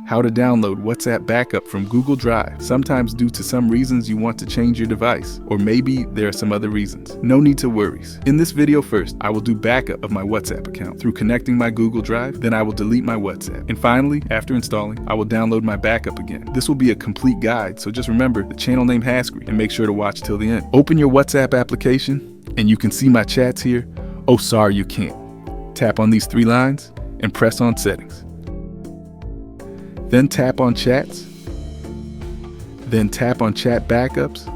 how to download WhatsApp Backup from Google Drive, sometimes due to some reasons you want to change your device, or maybe there are some other reasons. No need to worry. In this video first, I will do backup of my WhatsApp account through connecting my Google Drive, then I will delete my WhatsApp. And finally, after installing, I will download my backup again. This will be a complete guide, so just remember the channel name Hascree and make sure to watch till the end. Open your WhatsApp application and you can see my chats here. Oh, sorry, you can't. Tap on these 3 lines and press on Settings. Then tap on Chats. Then tap on Chat Backups.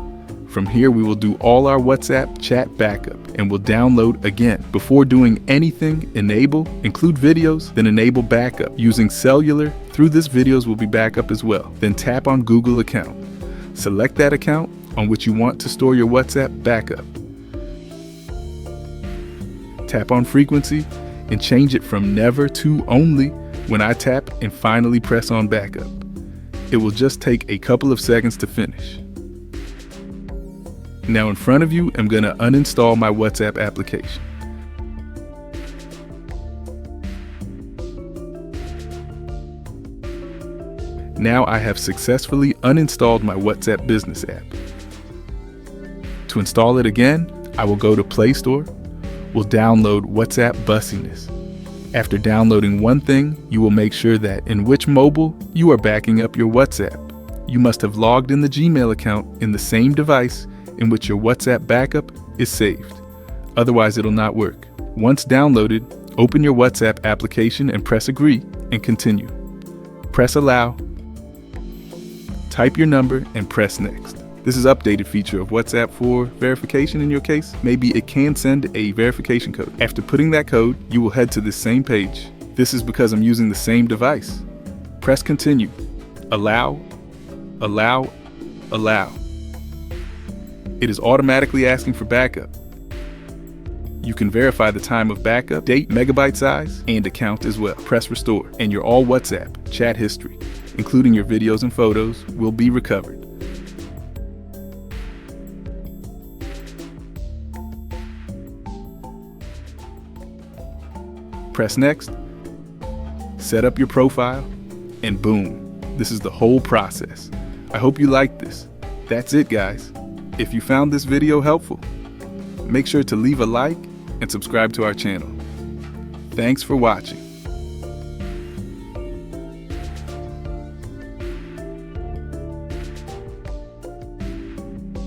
From here, we will do all our WhatsApp chat backup and we'll download again. Before doing anything, include videos, then enable backup. Using cellular, through this videos will be backup as well. Then tap on Google account. Select that account on which you want to store your WhatsApp backup. Tap on frequency and change it from never to only when I tap and finally press on backup. It will just take a couple of seconds to finish. Now in front of you, I'm going to uninstall my WhatsApp application. Now I have successfully uninstalled my WhatsApp Business app. To install it again, I will go to Play Store. We'll download WhatsApp Bussiness. After downloading one thing, you will make sure that in which mobile you are backing up your WhatsApp. You must have logged in the Gmail account in the same device in which your WhatsApp backup is saved. Otherwise, it'll not work. Once downloaded, open your WhatsApp application and press Agree and Continue. Press Allow, type your number and press Next. This is updated feature of WhatsApp for verification in your case. Maybe it can send a verification code. After putting that code, you will head to this same page. This is because I'm using the same device. Press Continue. Allow, allow, allow. It is automatically asking for backup. You can verify the time of backup, date, megabyte size, and account as well. Press Restore, and your all WhatsApp chat history, including your videos and photos, will be recovered. Press Next, set up your profile, and boom, this is the whole process. I hope you liked this. That's it, guys. If you found this video helpful, make sure to leave a like and subscribe to our channel. Thanks for watching.